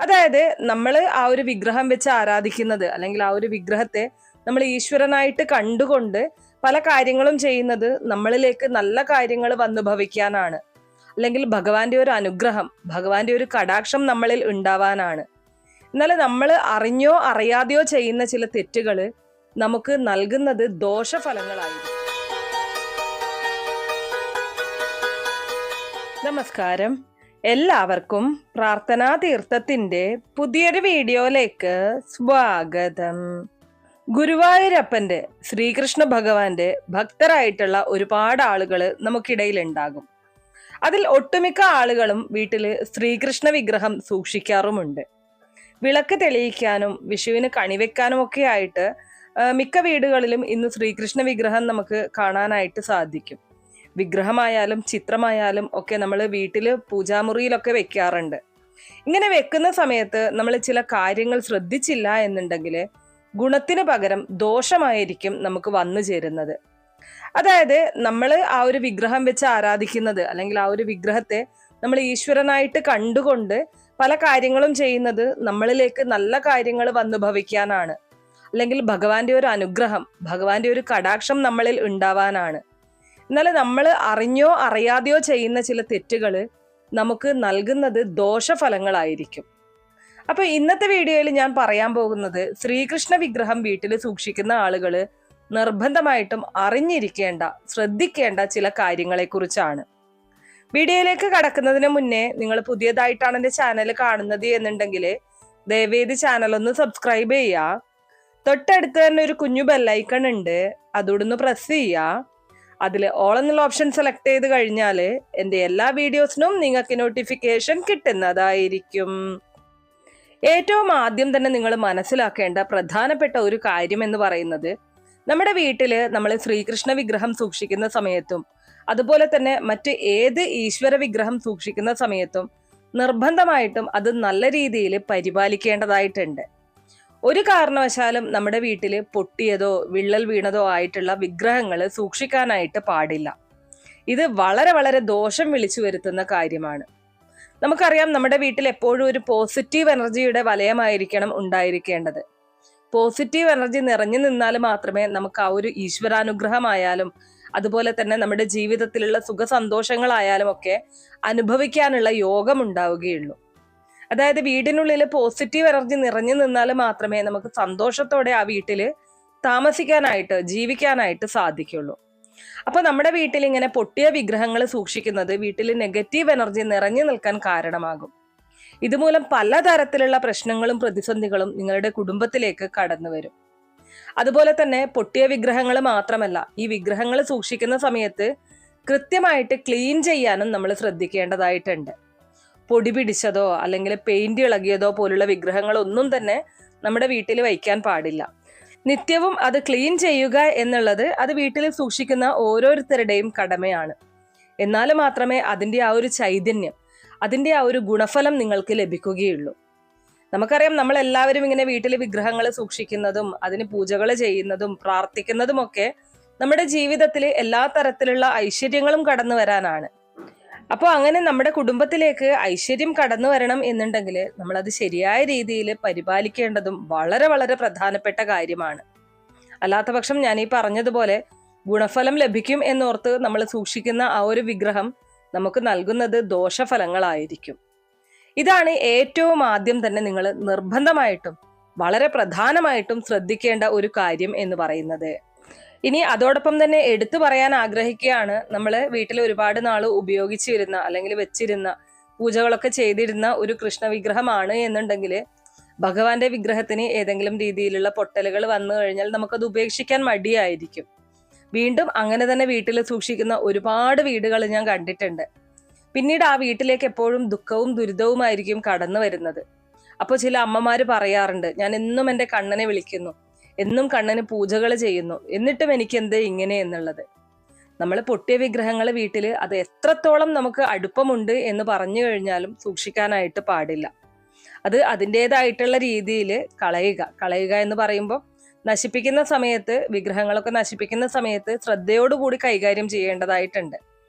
അതായത് നമ്മൾ ആ ഒരു വിഗ്രഹം വെച്ച് ആരാധിക്കുന്നത് അല്ലെങ്കിൽ ആ ഒരു വിഗ്രഹത്തെ നമ്മൾ ഈശ്വരനായിട്ട് കണ്ടുകൊണ്ട് പല കാര്യങ്ങളും ചെയ്യുന്നത് നമ്മളിലേക്ക് നല്ല കാര്യങ്ങൾ വന്നു ഭവിക്കാനാണ്. അല്ലെങ്കിൽ ഭഗവാന്റെ ഒരു അനുഗ്രഹം, ഭഗവാന്റെ ഒരു കടാക്ഷം നമ്മളിൽ ഉണ്ടാവാനാണ്. എന്നാൽ നമ്മൾ അറിഞ്ഞോ അറിയാതെയോ ചെയ്യുന്ന ചില തെറ്റുകൾ നമുക്ക് നൽകുന്നത് ദോഷഫലങ്ങളായിരിക്കും. നമസ്കാരം, എല്ലാവർക്കും പ്രാർത്ഥനാ തീർത്ഥത്തിന്റെ പുതിയൊരു വീഡിയോയിലേക്ക് സ്വാഗതം. ഗുരുവായൂരപ്പന്റെ, ശ്രീകൃഷ്ണ ഭഗവാന്റെ ഭക്തരായിട്ടുള്ള ഒരുപാട് ആളുകൾ നമുക്കിടയിൽ ഉണ്ടാകും. അതിൽ ഒട്ടുമിക്ക ആളുകളും വീട്ടില് ശ്രീകൃഷ്ണ വിഗ്രഹം സൂക്ഷിക്കാറുമുണ്ട്. വിളക്ക് തെളിയിക്കാനും വിഷുവിന് കണിവെക്കാനും ഒക്കെ ആയിട്ട് മിക്ക വീടുകളിലും ഇന്ന് ശ്രീകൃഷ്ണ വിഗ്രഹം നമുക്ക് കാണാനായിട്ട് സാധിക്കും. വിഗ്രഹമായാലും ചിത്രമായാലും ഒക്കെ നമ്മൾ വീട്ടില് പൂജാമുറിയിലൊക്കെ വെക്കാറുണ്ട്. ഇങ്ങനെ വെക്കുന്ന സമയത്ത് നമ്മൾ ചില കാര്യങ്ങൾ ശ്രദ്ധിച്ചില്ല എന്നുണ്ടെങ്കിൽ ഗുണത്തിന് പകരം ദോഷമായിരിക്കും നമുക്ക് വന്നു ചേരുന്നത്. അതായത് നമ്മൾ ആ ഒരു വിഗ്രഹം വെച്ച് ആരാധിക്കുന്നത് അല്ലെങ്കിൽ ആ ഒരു വിഗ്രഹത്തെ നമ്മൾ ഈശ്വരനായിട്ട് കണ്ടുകൊണ്ട് പല കാര്യങ്ങളും ചെയ്യുന്നത് നമ്മളിലേക്ക് നല്ല കാര്യങ്ങൾ വന്നു ഭവിക്കാനാണ്. അല്ലെങ്കിൽ ഭഗവാന്റെ ഒരു അനുഗ്രഹം, ഭഗവാന്റെ ഒരു കടാക്ഷം നമ്മളിൽ ഉണ്ടാവാനാണ്. എന്നാൽ നമ്മൾ അറിഞ്ഞോ അറിയാതെയോ ചെയ്യുന്ന ചില തെറ്റുകൾ നമുക്ക് നൽകുന്നത് ദോഷഫലങ്ങളായിരിക്കും. അപ്പൊ ഇന്നത്തെ വീഡിയോയിൽ ഞാൻ പറയാൻ പോകുന്നത് ശ്രീകൃഷ്ണ വിഗ്രഹം വീട്ടിൽ സൂക്ഷിക്കുന്ന ആളുകൾ നിർബന്ധമായിട്ടും അറിഞ്ഞിരിക്കേണ്ട, ശ്രദ്ധിക്കേണ്ട ചില കാര്യങ്ങളെ കുറിച്ചാണ്. വീഡിയോയിലേക്ക് കടക്കുന്നതിന് മുന്നേ നിങ്ങൾ പുതിയതായിട്ടാണ് എൻ്റെ ചാനൽ കാണുന്നത് എന്നുണ്ടെങ്കിൽ ദയവേദി ചാനൽ ഒന്ന് സബ്സ്ക്രൈബ് ചെയ്യുക. തൊട്ടടുത്ത് തന്നെ ഒരു കുഞ്ഞു ബെല്ലൈക്കൺ ഉണ്ട്, അതോടൊന്ന് പ്രസ് ചെയ്യുക. അതിൽ ഓൾ എന്നുള്ള ഓപ്ഷൻ സെലക്ട് ചെയ്ത് കഴിഞ്ഞാൽ എൻ്റെ എല്ലാ വീഡിയോസിനും നിങ്ങൾക്ക് നോട്ടിഫിക്കേഷൻ കിട്ടുന്നതായിരിക്കും. ഏറ്റവും ആദ്യം തന്നെ നിങ്ങൾ മനസ്സിലാക്കേണ്ട പ്രധാനപ്പെട്ട ഒരു കാര്യം എന്ന് പറയുന്നത്, നമ്മുടെ വീട്ടിൽ നമ്മൾ ശ്രീകൃഷ്ണ വിഗ്രഹം സൂക്ഷിക്കുന്ന സമയത്തും അതുപോലെ തന്നെ മറ്റ് ഏത് ഈശ്വര വിഗ്രഹം സൂക്ഷിക്കുന്ന സമയത്തും നിർബന്ധമായിട്ടും അത് നല്ല രീതിയിൽ പരിപാലിക്കേണ്ടതായിട്ടുണ്ട്. ഒരു കാരണവശാലും നമ്മുടെ വീട്ടിൽ പൊട്ടിയതോ വിള്ളൽ വീണതോ ആയിട്ടുള്ള വിഗ്രഹങ്ങൾ സൂക്ഷിക്കാനായിട്ട് പാടില്ല. ഇത് വളരെ വളരെ ദോഷം വിളിച്ചു വരുത്തുന്ന കാര്യമാണ്. നമുക്കറിയാം, നമ്മുടെ വീട്ടിൽ എപ്പോഴും ഒരു പോസിറ്റീവ് എനർജിയുടെ വലയമായിരിക്കണം ഉണ്ടായിരിക്കേണ്ടത്. പോസിറ്റീവ് എനർജി നിറഞ്ഞു നിന്നാൽ മാത്രമേ നമുക്ക് ആ ഒരു ഈശ്വരാനുഗ്രഹമായാലും അതുപോലെ തന്നെ നമ്മുടെ ജീവിതത്തിലുള്ള സുഖ സന്തോഷങ്ങളായാലും ഒക്കെ അനുഭവിക്കാനുള്ള യോഗം ഉണ്ടാവുകയുള്ളൂ. അതായത് വീടിനുള്ളിൽ പോസിറ്റീവ് എനർജി നിറഞ്ഞു നിന്നാൽ മാത്രമേ നമുക്ക് സന്തോഷത്തോടെ ആ വീട്ടിൽ താമസിക്കാനായിട്ട്, ജീവിക്കാനായിട്ട് സാധിക്കുള്ളൂ. അപ്പൊ നമ്മുടെ വീട്ടിൽ ഇങ്ങനെ പൊട്ടിയ വിഗ്രഹങ്ങൾ സൂക്ഷിക്കുന്നത് വീട്ടിൽ നെഗറ്റീവ് എനർജി നിറഞ്ഞു നിൽക്കാൻ കാരണമാകും. ഇതുമൂലം പലതരത്തിലുള്ള പ്രശ്നങ്ങളും പ്രതിസന്ധികളും നിങ്ങളുടെ കുടുംബത്തിലേക്ക് കടന്നു വരും. അതുപോലെ തന്നെ പൊട്ടിയ വിഗ്രഹങ്ങൾ മാത്രമല്ല, ഈ വിഗ്രഹങ്ങൾ സൂക്ഷിക്കുന്ന സമയത്ത് കൃത്യമായിട്ട് ക്ലീൻ ചെയ്യാനും നമ്മൾ ശ്രദ്ധിക്കേണ്ടതായിട്ടുണ്ട്. പൊടി പിടിച്ചതോ അല്ലെങ്കിൽ പെയിന്റ് ഇളകിയതോ പോലുള്ള വിഗ്രഹങ്ങളൊന്നും തന്നെ നമ്മുടെ വീട്ടിൽ വയ്ക്കാൻ പാടില്ല. നിത്യവും അത് ക്ലീൻ ചെയ്യുക എന്നുള്ളത് അത് വീട്ടിൽ സൂക്ഷിക്കുന്ന ഓരോരുത്തരുടെയും കടമയാണ്. എന്നാൽ മാത്രമേ അതിൻ്റെ ആ ഒരു ചൈതന്യം, അതിൻ്റെ ആ ഒരു ഗുണഫലം നിങ്ങൾക്ക് ലഭിക്കുകയുള്ളൂ. നമുക്കറിയാം, നമ്മൾ എല്ലാവരും ഇങ്ങനെ വീട്ടിൽ വിഗ്രഹങ്ങൾ സൂക്ഷിക്കുന്നതും അതിന് പൂജകൾ ചെയ്യുന്നതും പ്രാർത്ഥിക്കുന്നതും ഒക്കെ നമ്മുടെ ജീവിതത്തിൽ എല്ലാ തരത്തിലുള്ള ഐശ്വര്യങ്ങളും കടന്നു വരാനാണ്. അപ്പോൾ അങ്ങനെ നമ്മുടെ കുടുംബത്തിലേക്ക് ഐശ്വര്യം കടന്നു വരണം എന്നുണ്ടെങ്കിൽ നമ്മളത് ശരിയായ രീതിയിൽ പരിപാലിക്കേണ്ടതും വളരെ വളരെ പ്രധാനപ്പെട്ട കാര്യമാണ്. അല്ലാത്ത പക്ഷം ഞാൻ ഈ പറഞ്ഞതുപോലെ ഗുണഫലം ലഭിക്കും എന്നോർത്ത് നമ്മൾ സൂക്ഷിക്കുന്ന ആ ഒരു വിഗ്രഹം നമുക്ക് നൽകുന്നത് ദോഷഫലങ്ങളായിരിക്കും. ഇതാണ് ഏറ്റവും ആദ്യം തന്നെ നിങ്ങൾ നിർബന്ധമായിട്ടും വളരെ പ്രധാനമായിട്ടും ശ്രദ്ധിക്കേണ്ട ഒരു കാര്യം എന്ന് പറയുന്നത്. ഇനി അതോടൊപ്പം തന്നെ എടുത്തു പറയാൻ ആഗ്രഹിക്കുകയാണ്, നമ്മൾ വീട്ടിൽ ഒരുപാട് നാൾ ഉപയോഗിച്ചിരുന്ന അല്ലെങ്കിൽ വെച്ചിരുന്ന പൂജകളൊക്കെ ചെയ്തിരുന്ന ഒരു കൃഷ്ണ വിഗ്രഹമാണ് എന്നുണ്ടെങ്കിൽ ഭഗവാന്റെ വിഗ്രഹത്തിന് ഏതെങ്കിലും രീതിയിലുള്ള പൊട്ടലുകൾ വന്നു കഴിഞ്ഞാൽ നമുക്കത് ഉപേക്ഷിക്കാൻ മടിയായിരിക്കും. വീണ്ടും അങ്ങനെ തന്നെ വീട്ടിൽ സൂക്ഷിക്കുന്ന ഒരുപാട് വീടുകൾ ഞാൻ കണ്ടിട്ടുണ്ട്. പിന്നീട് ആ വീട്ടിലേക്ക് എപ്പോഴും ദുഃഖവും ദുരിതവുമായിരിക്കും കടന്നു വരുന്നത്. അപ്പോൾ ചില അമ്മമാര് പറയാറുണ്ട്, ഞാൻ എന്നും എൻ്റെ കണ്ണനെ വിളിക്കുന്നു, എന്നും കണ്ണന് പൂജകൾ ചെയ്യുന്നു, എന്നിട്ടും എനിക്ക് എന്തേ ഇങ്ങനെ എന്നുള്ളത്. നമ്മൾ പൊട്ടിയ വിഗ്രഹങ്ങൾ വീട്ടിൽ അത് എത്രത്തോളം നമുക്ക് അടുപ്പമുണ്ട് എന്ന് പറഞ്ഞു കഴിഞ്ഞാലും സൂക്ഷിക്കാനായിട്ട് പാടില്ല. അത് അതിൻ്റെതായിട്ടുള്ള രീതിയിൽ കളയുക എന്ന് പറയുമ്പോൾ നശിപ്പിക്കുന്ന സമയത്ത്, വിഗ്രഹങ്ങളൊക്കെ നശിപ്പിക്കുന്ന സമയത്ത് ശ്രദ്ധയോടുകൂടി കൈകാര്യം ചെയ്യേണ്ടതായിട്ടുണ്ട്.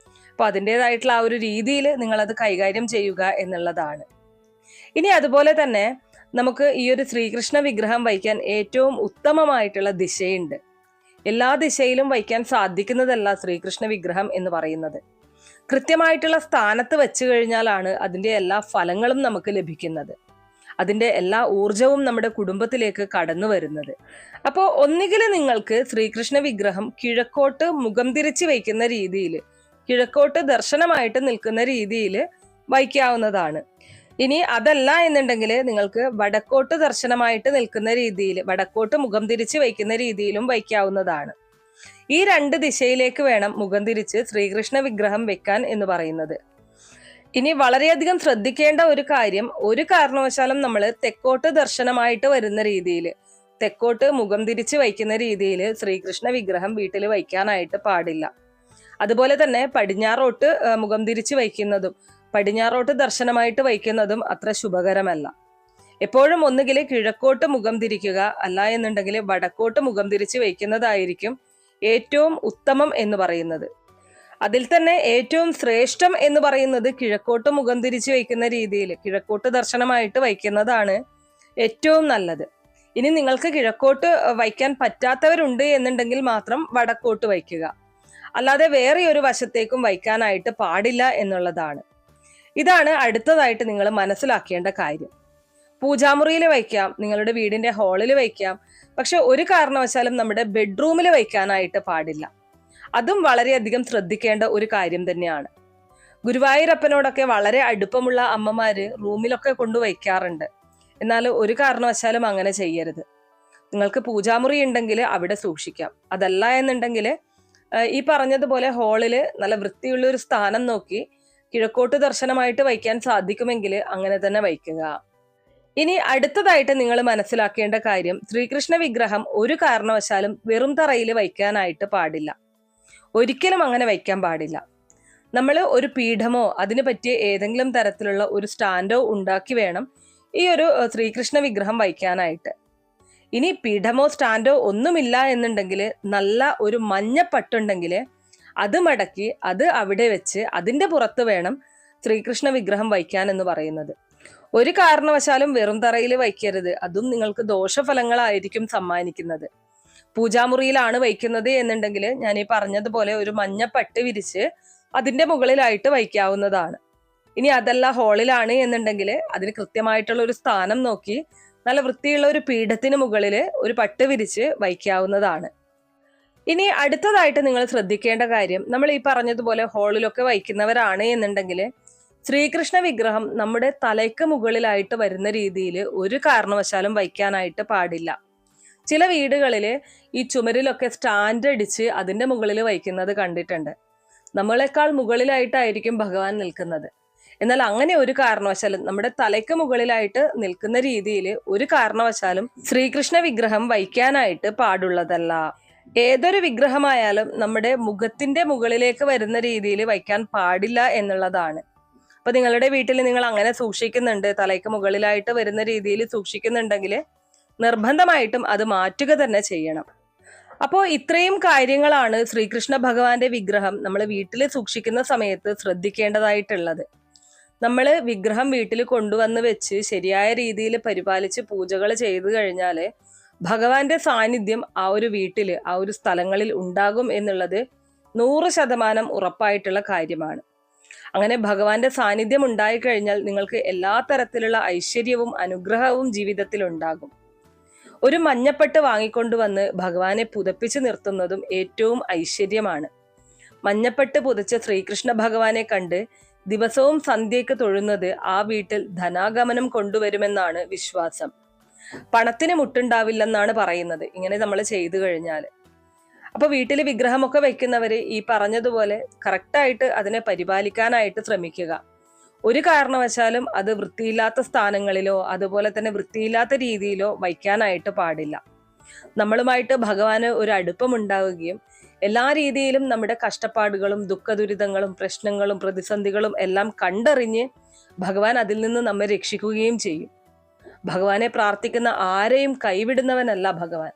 അപ്പോൾ അതിൻ്റെതായിട്ടുള്ള ആ ഒരു രീതിയിൽ നിങ്ങളത് കൈകാര്യം ചെയ്യുക എന്നുള്ളതാണ്. ഇനി അതുപോലെ തന്നെ നമുക്ക് ഈ ഒരു ശ്രീകൃഷ്ണ വിഗ്രഹം വയ്ക്കാൻ ഏറ്റവും ഉത്തമമായിട്ടുള്ള ദിശയുണ്ട്. എല്ലാ ദിശയിലും വയ്ക്കാൻ സാധിക്കുന്നതല്ല ശ്രീകൃഷ്ണ വിഗ്രഹം എന്ന് പറയുന്നത്. കൃത്യമായിട്ടുള്ള സ്ഥാനത്ത് വെച്ചു കഴിഞ്ഞാലാണ് അതിൻ്റെ എല്ലാ ഫലങ്ങളും നമുക്ക് ലഭിക്കുന്നത്. അതിൻ്റെ എല്ലാ ഊർജവും നമ്മുടെ കുടുംബത്തിലേക്ക് കടന്നു വരുന്നത്. അപ്പോൾ ഒന്നുകിൽ നിങ്ങൾക്ക് ശ്രീകൃഷ്ണ വിഗ്രഹം കിഴക്കോട്ട് മുഖം തിരിച്ച് വയ്ക്കുന്ന രീതിയിൽ, കിഴക്കോട്ട് ദർശനമായിട്ട് നിൽക്കുന്ന രീതിയിൽ വയ്ക്കാവുന്നതാണ്. ഇനി അതല്ല എന്നുണ്ടെങ്കിൽ നിങ്ങൾക്ക് വടക്കോട്ട് ദർശനമായിട്ട് നിൽക്കുന്ന രീതിയിൽ, വടക്കോട്ട് മുഖം തിരിച്ച് വയ്ക്കുന്ന രീതിയിലും വയ്ക്കാവുന്നതാണ്. ഈ രണ്ട് ദിശയിലേക്ക് വേണം മുഖം തിരിച്ച് ശ്രീകൃഷ്ണ വിഗ്രഹം വെക്കാൻ എന്ന് പറയുന്നത്. ഇനി വളരെയധികം ശ്രദ്ധിക്കേണ്ട ഒരു കാര്യം, ഒരു കാരണവശാലും നമ്മൾ തെക്കോട്ട് ദർശനമായിട്ട് വരുന്ന രീതിയിൽ, തെക്കോട്ട് മുഖം തിരിച്ച് വയ്ക്കുന്ന രീതിയിൽ ശ്രീകൃഷ്ണ വിഗ്രഹം വീട്ടിൽ വയ്ക്കാനായിട്ട് പാടില്ല. അതുപോലെ തന്നെ പടിഞ്ഞാറോട്ട് മുഖം തിരിച്ച് വയ്ക്കുന്നതും പടിഞ്ഞാറോട്ട് ദർശനമായിട്ട് വയ്ക്കുന്നതും അത്ര ശുഭകരമല്ല. എപ്പോഴും ഒന്നുകിൽ കിഴക്കോട്ട് മുഖം തിരിക്കുക, അല്ല എന്നുണ്ടെങ്കിൽ വടക്കോട്ട് മുഖം തിരിച്ച് വയ്ക്കുന്നതായിരിക്കും ഏറ്റവും ഉത്തമം എന്ന് പറയുന്നത്. അതിൽ തന്നെ ഏറ്റവും ശ്രേഷ്ഠം എന്ന് പറയുന്നത് കിഴക്കോട്ട് മുഖം തിരിച്ച് വയ്ക്കുന്ന രീതിയിൽ, കിഴക്കോട്ട് ദർശനമായിട്ട് വയ്ക്കുന്നതാണ് ഏറ്റവും നല്ലത്. ഇനി നിങ്ങൾക്ക് കിഴക്കോട്ട് വയ്ക്കാൻ പറ്റാത്തവരുണ്ട് എന്നുണ്ടെങ്കിൽ മാത്രം വടക്കോട്ട് വയ്ക്കുക, അല്ലാതെ വേറെ ഒരു വശത്തേക്കും വയ്ക്കാനായിട്ട് പാടില്ല എന്നുള്ളതാണ്. ഇതാണ് അടുത്തതായിട്ട് നിങ്ങൾ മനസ്സിലാക്കേണ്ട കാര്യം. പൂജാമുറിയിൽ വയ്ക്കാം, നിങ്ങളുടെ വീടിന്റെ ഹാളിൽ വയ്ക്കാം, പക്ഷെ ഒരു കാരണവശാലും നമ്മുടെ ബെഡ്റൂമിൽ വയ്ക്കാനായിട്ട് പാടില്ല. അതും വളരെയധികം ശ്രദ്ധിക്കേണ്ട ഒരു കാര്യം തന്നെയാണ്. ഗുരുവായൂരപ്പനോടൊക്കെ വളരെ അടുപ്പമുള്ള അമ്മമാര് റൂമിലൊക്കെ കൊണ്ടുവയ്ക്കാറുണ്ട്. എന്നാൽ ഒരു കാരണവശാലും അങ്ങനെ ചെയ്യരുത്. നിങ്ങൾക്ക് പൂജാമുറി ഉണ്ടെങ്കിൽ അവിടെ സൂക്ഷിക്കാം. അതല്ല എന്നുണ്ടെങ്കിൽ ഈ പറഞ്ഞതുപോലെ ഹാളിൽ നല്ല വൃത്തിയുള്ള ഒരു സ്ഥാനം നോക്കി കിഴക്കോട്ട് ദർശനമായിട്ട് വയ്ക്കാൻ സാധിക്കുമെങ്കിൽ അങ്ങനെ തന്നെ വയ്ക്കുക. ഇനി അടുത്തതായിട്ട് നിങ്ങൾ മനസ്സിലാക്കേണ്ട കാര്യം, ശ്രീകൃഷ്ണ വിഗ്രഹം ഒരു കാരണവശാലും വെറും തറയിൽ വയ്ക്കാനായിട്ട് പാടില്ല. ഒരിക്കലും അങ്ങനെ വയ്ക്കാൻ പാടില്ല. നമ്മൾ ഒരു പീഠമോ അതിന് പറ്റിയ ഏതെങ്കിലും തരത്തിലുള്ള ഒരു സ്റ്റാൻഡോ ഉണ്ടാക്കി വേണം ഈ ഒരു ശ്രീകൃഷ്ണ വിഗ്രഹം വയ്ക്കാനായിട്ട്. ഇനി പീഠമോ സ്റ്റാൻഡോ ഒന്നുമില്ല എന്നുണ്ടെങ്കിൽ നല്ല ഒരു മഞ്ഞപ്പട്ടുണ്ടെങ്കിൽ അത് മടക്കി അത് അവിടെ വെച്ച് അതിൻ്റെ പുറത്ത് വേണം ശ്രീകൃഷ്ണ വിഗ്രഹം വയ്ക്കാൻ എന്ന് പറയുന്നത്. ഒരു കാരണവശാലും വെറും തറയിൽ വയ്ക്കരുത്. അതും നിങ്ങൾക്ക് ദോഷഫലങ്ങളായിരിക്കും സമ്മാനിക്കുന്നത്. പൂജാമുറിയിലാണ് വയ്ക്കുന്നത് എന്നുണ്ടെങ്കിൽ ഞാൻ ഈ പറഞ്ഞതുപോലെ ഒരു മഞ്ഞപ്പട്ട് വിരിച്ച് അതിൻ്റെ മുകളിലായിട്ട് വയ്ക്കാവുന്നതാണ്. ഇനി അതല്ല ഹാളിലാണ് എന്നുണ്ടെങ്കിൽ അതിന് കൃത്യമായിട്ടുള്ള ഒരു സ്ഥാനം നോക്കി നല്ല വൃത്തിയുള്ള ഒരു പീഠത്തിന് മുകളിൽ ഒരു പട്ട് വിരിച്ച് വയ്ക്കാവുന്നതാണ്. ഇനി അടുത്തതായിട്ട് നിങ്ങൾ ശ്രദ്ധിക്കേണ്ട കാര്യം, നമ്മൾ ഈ പറഞ്ഞതുപോലെ ഹാളിലൊക്കെ വയ്ക്കുന്നവരാണ് എന്നുണ്ടെങ്കിൽ ശ്രീകൃഷ്ണ വിഗ്രഹം നമ്മുടെ തലയ്ക്ക് മുകളിലായിട്ട് വരുന്ന രീതിയിൽ ഒരു കാരണവശാലും വയ്ക്കാനായിട്ട് പാടില്ല. ചില വീടുകളിൽ ഈ ചുമരിലൊക്കെ സ്റ്റാൻഡ് അടിച്ച് അതിൻ്റെ മുകളിൽ വയ്ക്കുന്നത് കണ്ടിട്ടുണ്ട്. നമ്മളെക്കാൾ മുകളിലായിട്ടായിരിക്കും ഭഗവാൻ നിൽക്കുന്നത്. എന്നാൽ അങ്ങനെ ഒരു കാരണവശാലും നമ്മുടെ തലയ്ക്ക് മുകളിലായിട്ട് നിൽക്കുന്ന രീതിയിൽ ഒരു കാരണവശാലും ശ്രീകൃഷ്ണ വിഗ്രഹം വയ്ക്കാനായിട്ട് പാടുള്ളതല്ല. ഏതൊരു വിഗ്രഹമായാലും നമ്മുടെ മുഖത്തിന്റെ മുകളിലേക്ക് വരുന്ന രീതിയിൽ വയ്ക്കാൻ പാടില്ല എന്നുള്ളതാണ്. അപ്പൊ നിങ്ങളുടെ വീട്ടിൽ നിങ്ങൾ അങ്ങനെ സൂക്ഷിക്കുന്നുണ്ട്, തലയ്ക്ക് മുകളിലായിട്ട് വരുന്ന രീതിയിൽ സൂക്ഷിക്കുന്നുണ്ടെങ്കിൽ നിർബന്ധമായിട്ടും അത് മാറ്റുക തന്നെ ചെയ്യണം. അപ്പോൾ ഇത്രയും കാര്യങ്ങളാണ് ശ്രീകൃഷ്ണ ഭഗവാന്റെ വിഗ്രഹം നമ്മൾ വീട്ടിൽ സൂക്ഷിക്കുന്ന സമയത്ത് ശ്രദ്ധിക്കേണ്ടതായിട്ടുള്ളത്. നമ്മൾ വിഗ്രഹം വീട്ടിൽ കൊണ്ടുവന്ന് വെച്ച് ശരിയായ രീതിയിൽ പരിപാലിച്ച് പൂജകൾ ചെയ്തു കഴിഞ്ഞാൽ ഭഗവാന്റെ സാന്നിധ്യം ആ ഒരു വീട്ടിൽ, ആ ഒരു സ്ഥലങ്ങളിൽ ഉണ്ടാകും എന്നുള്ളത് 100% ഉറപ്പായിട്ടുള്ള കാര്യമാണ്. അങ്ങനെ ഭഗവാന്റെ സാന്നിധ്യം ഉണ്ടായിക്കഴിഞ്ഞാൽ നിങ്ങൾക്ക് എല്ലാ തരത്തിലുള്ള ഐശ്വര്യവും അനുഗ്രഹവും ജീവിതത്തിൽ ഉണ്ടാകും. ഒരു മഞ്ഞപ്പട്ട് വാങ്ങിക്കൊണ്ടുവന്ന് ഭഗവാനെ പുതപ്പിച്ച് നിർത്തുന്നതും ഏറ്റവും ഐശ്വര്യമാണ്. മഞ്ഞപ്പട്ട് പുതച്ച ശ്രീകൃഷ്ണ ഭഗവാനെ കണ്ട് ദിവസവും സന്ധ്യയ്ക്ക് തൊഴുന്നത് ആ വീട്ടിൽ ധനാഗമനം കൊണ്ടുവരുമെന്നാണ് വിശ്വാസം. പണത്തിന് മുട്ടുണ്ടാവില്ലെന്നാണ് പറയുന്നത് ഇങ്ങനെ നമ്മൾ ചെയ്തു കഴിഞ്ഞാൽ. അപ്പൊ വീട്ടിൽ വിഗ്രഹമൊക്കെ വെക്കുന്നവര് ഈ പറഞ്ഞതുപോലെ കറക്റ്റായിട്ട് അതിനെ പരിപാലിക്കാനായിട്ട് ശ്രമിക്കുക. ഒരു കാരണവശാലും അത് വൃത്തിയില്ലാത്ത സ്ഥാനങ്ങളിലോ അതുപോലെ തന്നെ വൃത്തിയില്ലാത്ത രീതിയിലോ വയ്ക്കാനായിട്ട് പാടില്ല. നമ്മളുമായിട്ട് ഭഗവാന് ഒരു അടുപ്പമുണ്ടാവുകയും എല്ലാ രീതിയിലും നമ്മുടെ കഷ്ടപ്പാടുകളും ദുഃഖദുരിതങ്ങളും പ്രശ്നങ്ങളും പ്രതിസന്ധികളും എല്ലാം കണ്ടറിഞ്ഞ് ഭഗവാൻ അതിൽ നിന്ന് നമ്മെ രക്ഷിക്കുകയും ചെയ്യും. ഭഗവാനെ പ്രാർത്ഥിക്കുന്ന ആരെയും കൈവിടുന്നവനല്ല ഭഗവാൻ.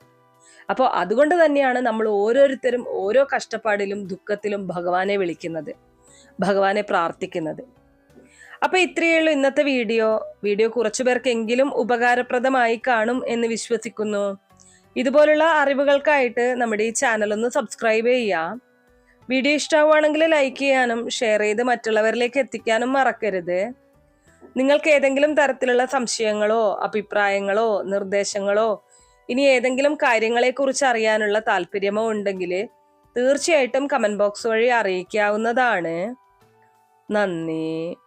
അപ്പോൾ അതുകൊണ്ട് തന്നെയാണ് നമ്മൾ ഓരോരുത്തരും ഓരോ കഷ്ടപ്പാടിലും ദുഃഖത്തിലും ഭഗവാനെ വിളിക്കുന്നത്, ഭഗവാനെ പ്രാർത്ഥിക്കുന്നത്. അപ്പൊ ഇത്രയേ ഉള്ളൂ ഇന്നത്തെ വീഡിയോ കുറച്ചു പേർക്കെങ്കിലും ഉപകാരപ്രദമായി കാണും എന്ന് വിശ്വസിക്കുന്നു. ഇതുപോലുള്ള അറിവുകൾക്കായിട്ട് നമ്മുടെ ഈ ചാനൽ ഒന്ന് സബ്സ്ക്രൈബ് ചെയ്യാം. വീഡിയോ ഇഷ്ടമാവുകയാണെങ്കിൽ ലൈക്ക് ചെയ്യാനും ഷെയർ ചെയ്ത് മറ്റുള്ളവരിലേക്ക് എത്തിക്കാനും മറക്കരുത്. നിങ്ങൾക്ക് ഏതെങ്കിലും തരത്തിലുള്ള സംശയങ്ങളോ അഭിപ്രായങ്ങളോ നിർദ്ദേശങ്ങളോ ഇനി ഏതെങ്കിലും കാര്യങ്ങളെക്കുറിച്ച് അറിയാനുള്ള താല്പര്യമോ ഉണ്ടെങ്കിൽ തീർച്ചയായിട്ടും കമന്റ് ബോക്സ് വഴി അറിയിക്കാവുന്നതാണ്. നന്ദി.